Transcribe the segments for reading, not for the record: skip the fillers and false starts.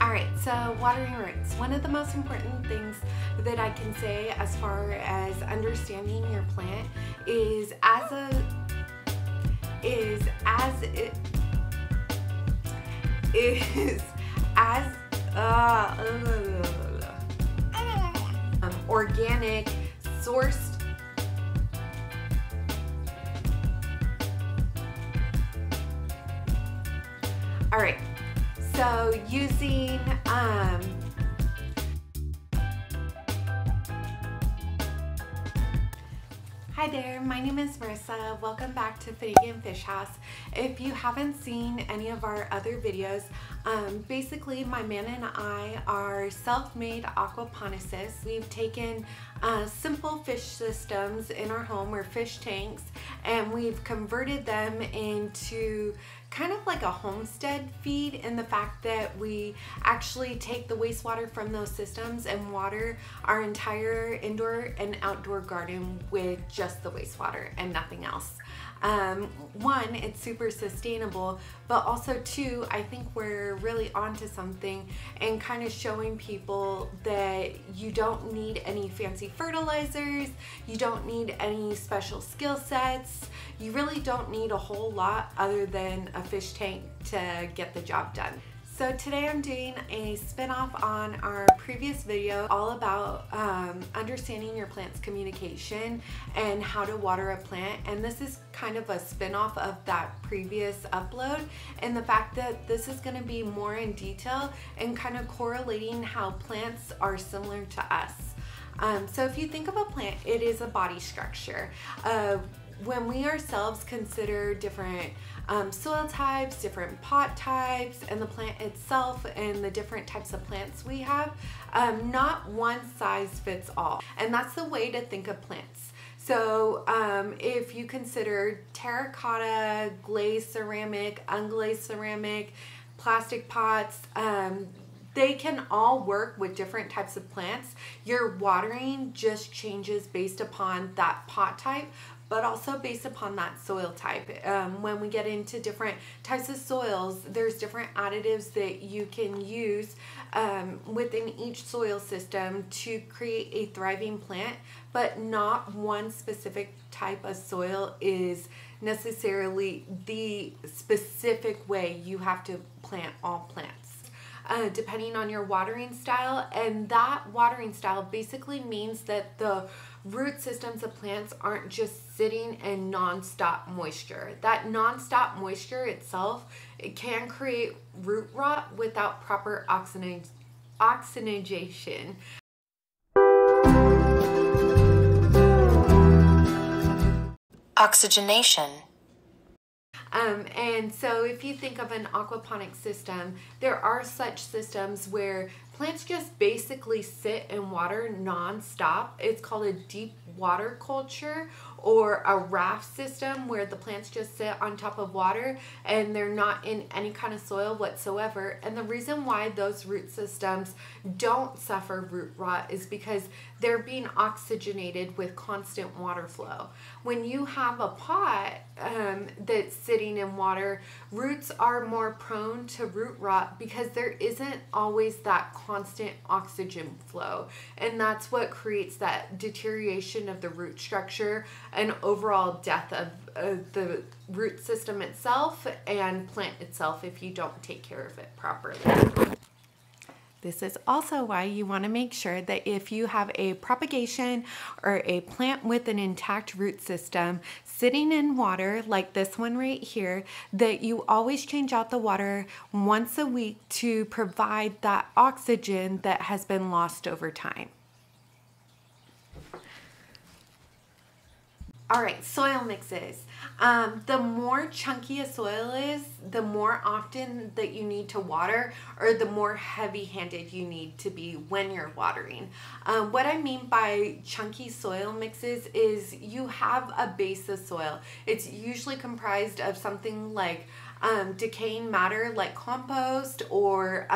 Alright, so watering roots. One of the most important things that I can say as far as understanding your plant is organic, sourced. Alright, so using Hi there, my name is Marissa. Welcome back to Finnegan Fish House. If you haven't seen any of our other videos, basically my man and I are self-made aquaponicists. We've taken simple fish systems in our home or fish tanks, and we've converted them into kind of like a homestead feed in the fact that we actually take the wastewater from those systems and water our entire indoor and outdoor garden with just the wastewater and nothing else. One, it's super sustainable, but also two, I think we're really onto something and kind of showing people that you don't need any fancy fertilizers, you don't need any special skill sets, you really don't need a whole lot other than a fish tank to get the job done. So today I'm doing a spin-off on our previous video all about understanding your plant's communication and how to water a plant, and this is kind of a spin-off of that previous upload, and the fact that this is going to be more in detail and kind of correlating how plants are similar to us. So if you think of a plant, it is a body structure. When we ourselves consider different soil types, different pot types, and the plant itself and the different types of plants we have, not one size fits all. And that's the way to think of plants. So if you consider terracotta, glazed ceramic, unglazed ceramic, plastic pots, they can all work with different types of plants. Your watering just changes based upon that pot type, but also based upon that soil type. When we get into different types of soils, there's different additives that you can use within each soil system to create a thriving plant, but not one specific type of soil is necessarily the specific way you have to plant all plants. Depending on your watering style, and that watering style basically means that the root systems of plants aren't just sitting in non-stop moisture. That non-stop moisture itself, it can create root rot without proper oxygenation. Oxygenation. And so if you think of an aquaponic system, there are such systems where plants just basically sit in water non-stop. It's called a deep water culture, or a raft system where the plants just sit on top of water and they're not in any kind of soil whatsoever. And the reason why those root systems don't suffer root rot is because they're being oxygenated with constant water flow. When you have a pot that's sitting in water, roots are more prone to root rot because there isn't always that constant oxygen flow, and that's what creates that deterioration of the root structure and overall death of the root system itself and plant itself if you don't take care of it properly. This is also why you want to make sure that if you have a propagation or a plant with an intact root system sitting in water like this one right here, that you always change out the water once a week to provide that oxygen that has been lost over time. All right, soil mixes. The more chunky a soil is, the more often that you need to water, or the more heavy-handed you need to be when you're watering. What I mean by chunky soil mixes is you have a base of soil. It's usually comprised of something like decaying matter like compost, or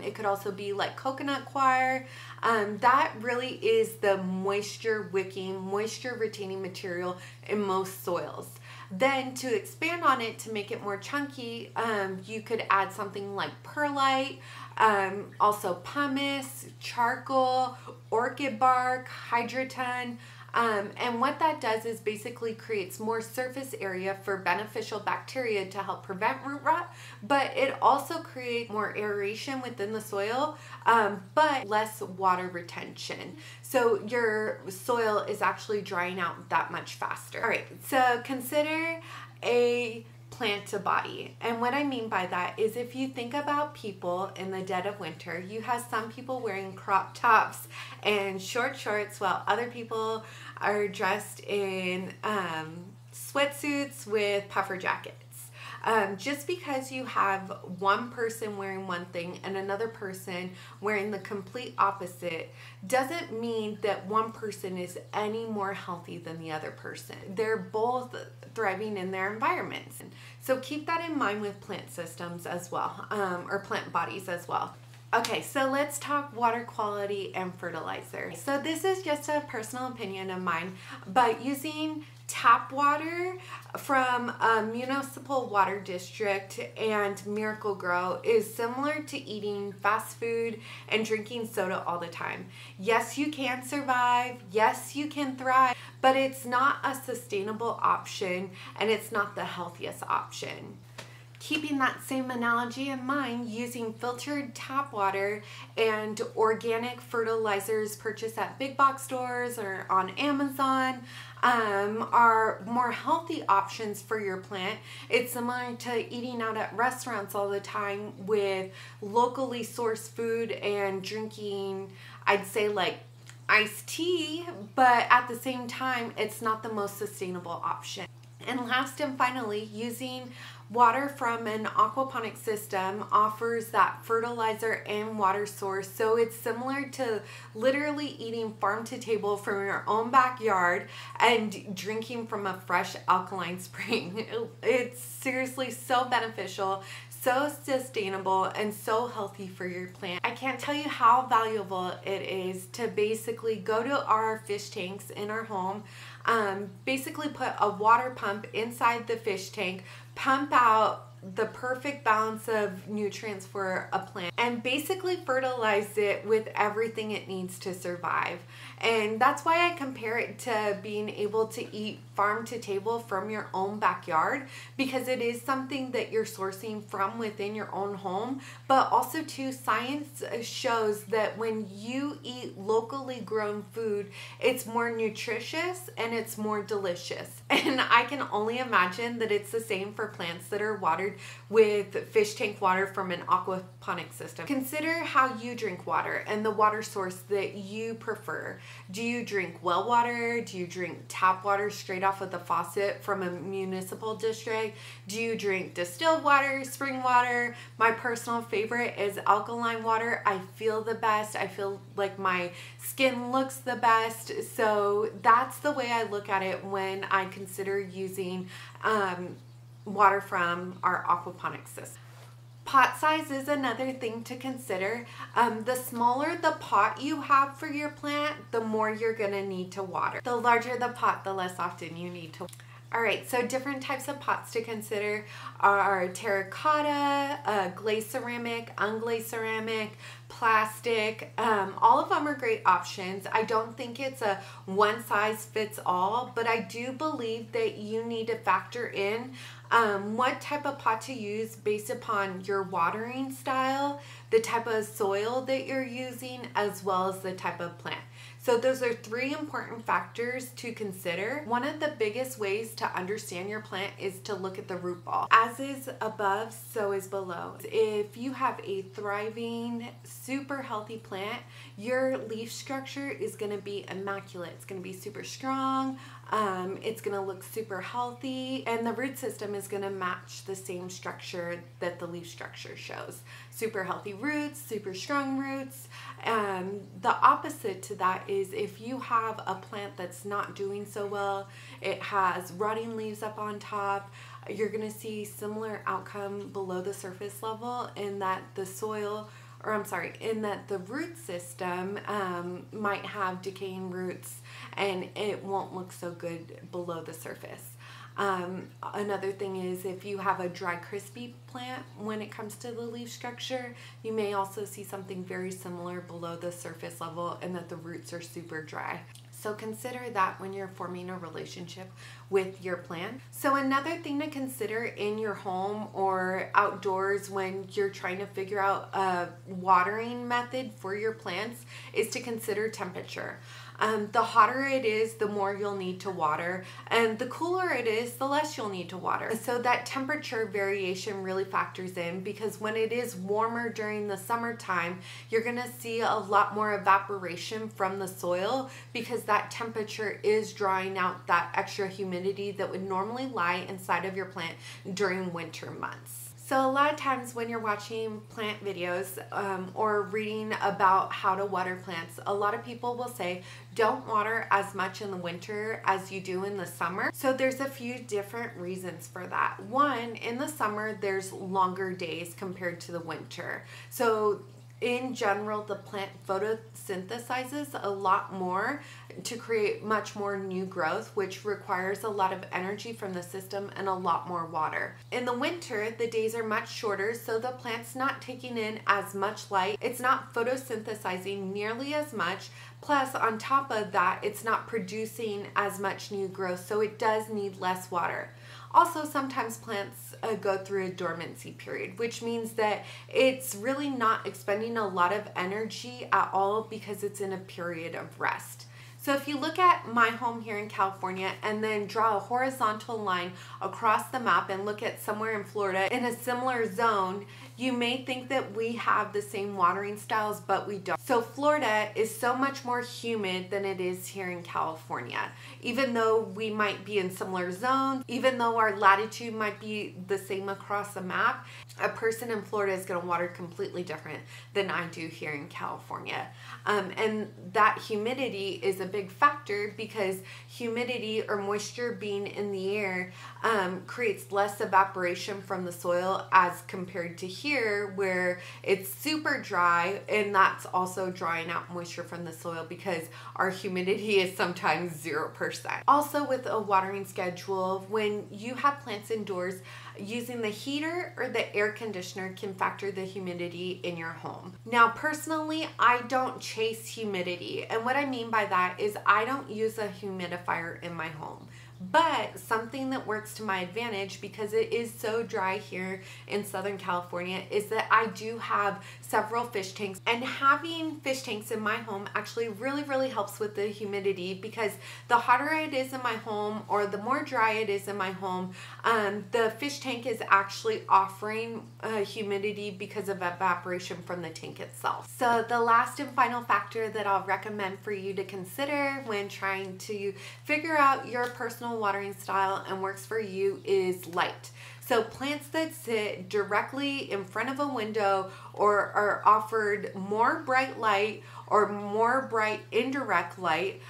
it could also be like coconut coir. That really is the moisture wicking, moisture retaining material in most soils. Then to expand on it, to make it more chunky, you could add something like perlite, also pumice, charcoal, orchid bark, hydroton. And what that does is basically creates more surface area for beneficial bacteria to help prevent root rot, but it also creates more aeration within the soil, but less water retention. So your soil is actually drying out that much faster. All right, so consider a plant to body. And what I mean by that is, if you think about people in the dead of winter, you have some people wearing crop tops and short shorts, while other people are dressed in sweatsuits with puffer jackets. Just because you have one person wearing one thing and another person wearing the complete opposite doesn't mean that one person is any more healthy than the other person. They're both thriving in their environments. So keep that in mind with plant systems as well, or plant bodies as well. Okay, so let's talk water quality and fertilizer. So this is just a personal opinion of mine, but using tap water from a municipal water district and Miracle Grow is similar to eating fast food and drinking soda all the time. Yes, you can survive. Yes, you can thrive, but it's not a sustainable option and it's not the healthiest option. Keeping that same analogy in mind, using filtered tap water and organic fertilizers purchased at big box stores or on Amazon are more healthy options for your plant. It's similar to eating out at restaurants all the time with locally sourced food and drinking, I'd say, like iced tea, but at the same time, it's not the most sustainable option. And last and finally, using water from an aquaponic system offers that fertilizer and water source. So it's similar to literally eating farm to table from your own backyard and drinking from a fresh alkaline spring. It's seriously so beneficial, so sustainable, and so healthy for your plant. I can't tell you how valuable it is to basically go to our fish tanks in our home, basically put a water pump inside the fish tank, pump out the perfect balance of nutrients for a plant, and basically fertilize it with everything it needs to survive. And that's why I compare it to being able to eat farm to table from your own backyard, because it is something that you're sourcing from within your own home. But also too, science shows that when you eat locally grown food, it's more nutritious and it's more delicious. And I can only imagine that it's the same for plants that are watered with fish tank water from an aquaponic system. Consider how you drink water and the water source that you prefer. Do you drink well water? Do you drink tap water straight off of the faucet from a municipal district? Do you drink distilled water, spring water? My personal favorite is alkaline water. I feel the best. I feel like my skin looks the best. So that's the way I look at it when I consider using water from our aquaponic system. Pot size is another thing to consider. The smaller the pot you have for your plant, the more you're gonna need to water. The larger the pot, the less often you need to water. All right, so different types of pots to consider are terracotta, glazed ceramic, unglazed ceramic, plastic. All of them are great options. I don't think it's a one size fits all, but I do believe that you need to factor in what type of pot to use based upon your watering style, the type of soil that you're using, as well as the type of plant. So those are three important factors to consider. One of the biggest ways to understand your plant is to look at the root ball. As is above, so is below. If you have a thriving, super healthy plant, your leaf structure is gonna be immaculate. It's gonna be super strong. It's gonna look super healthy, and the root system is gonna match the same structure that the leaf structure shows. Super healthy roots, super strong roots. The opposite to that is if you have a plant that's not doing so well, it has rotting leaves up on top, you're gonna see similar outcome below the surface level, in that the soil, or I'm sorry, in that the root system might have decaying roots and it won't look so good below the surface. Another thing is if you have a dry crispy plant, when it comes to the leaf structure, you may also see something very similar below the surface level, and that the roots are super dry. So consider that when you're forming a relationship with your plant. So another thing to consider in your home or outdoors when you're trying to figure out a watering method for your plants is to consider temperature. The hotter it is, the more you'll need to water, and the cooler it is, the less you'll need to water. So that temperature variation really factors in, because when it is warmer during the summertime, you're gonna see a lot more evaporation from the soil, because that temperature is drawing out that extra humidity that would normally lie inside of your plant during winter months. So a lot of times when you're watching plant videos or reading about how to water plants, a lot of people will say don't water as much in the winter as you do in the summer. So there's a few different reasons for that. One, in the summer there's longer days compared to the winter. So in general, the plant photosynthesizes a lot more to create much more new growth, which requires a lot of energy from the system and a lot more water. In the winter, the days are much shorter, so the plant's not taking in as much light. It's not photosynthesizing nearly as much. Plus, on top of that, it's not producing as much new growth, so it does need less water. Also, sometimes plants go through a dormancy period, which means that it's really not expending a lot of energy at all because it's in a period of rest. So if you look at my home here in California and then draw a horizontal line across the map and look at somewhere in Florida in a similar zone, you may think that we have the same watering styles, but we don't. So Florida is so much more humid than it is here in California. Even though we might be in similar zones, even though our latitude might be the same across the map, a person in Florida is going to water completely different than I do here in California. And that humidity is a big factor, because humidity or moisture being in the air creates less evaporation from the soil as compared to here where it's super dry, and that's also drawing out moisture from the soil because our humidity is sometimes 0%. Also, with a watering schedule, when you have plants indoors, using the heater or the air conditioner can factor the humidity in your home. Now, personally, I don't chase humidity, and what I mean by that is I don't use a humidifier in my home. But something that works to my advantage, because it is so dry here in Southern California, is that I do have several fish tanks, and having fish tanks in my home actually really helps with the humidity, because the hotter it is in my home or the more dry it is in my home, the fish tank is actually offering humidity because of evaporation from the tank itself. So the last and final factor that I'll recommend for you to consider when trying to figure out your personal watering style and works for you is light. So plants that sit directly in front of a window or are offered more bright light or more bright indirect light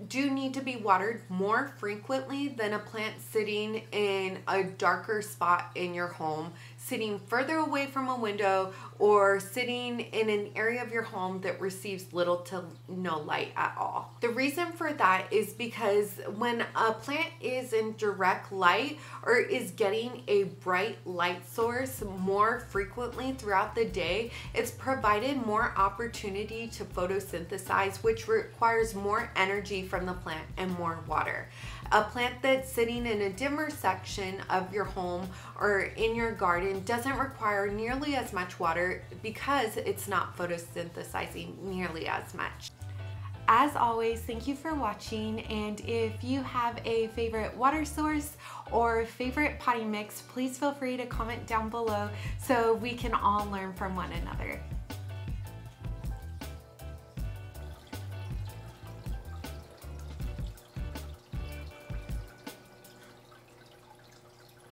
do need to be watered more frequently than a plant sitting in a darker spot in your home, sitting further away from a window, or sitting in an area of your home that receives little to no light at all. The reason for that is because when a plant is in direct light or is getting a bright light source more frequently throughout the day, it's provided more opportunity to photosynthesize, which requires more energy from the plant and more water. A plant that's sitting in a dimmer section of your home or in your garden doesn't require nearly as much water because it's not photosynthesizing nearly as much. As always, thank you for watching, and if you have a favorite water source or favorite potting mix, please feel free to comment down below so we can all learn from one another.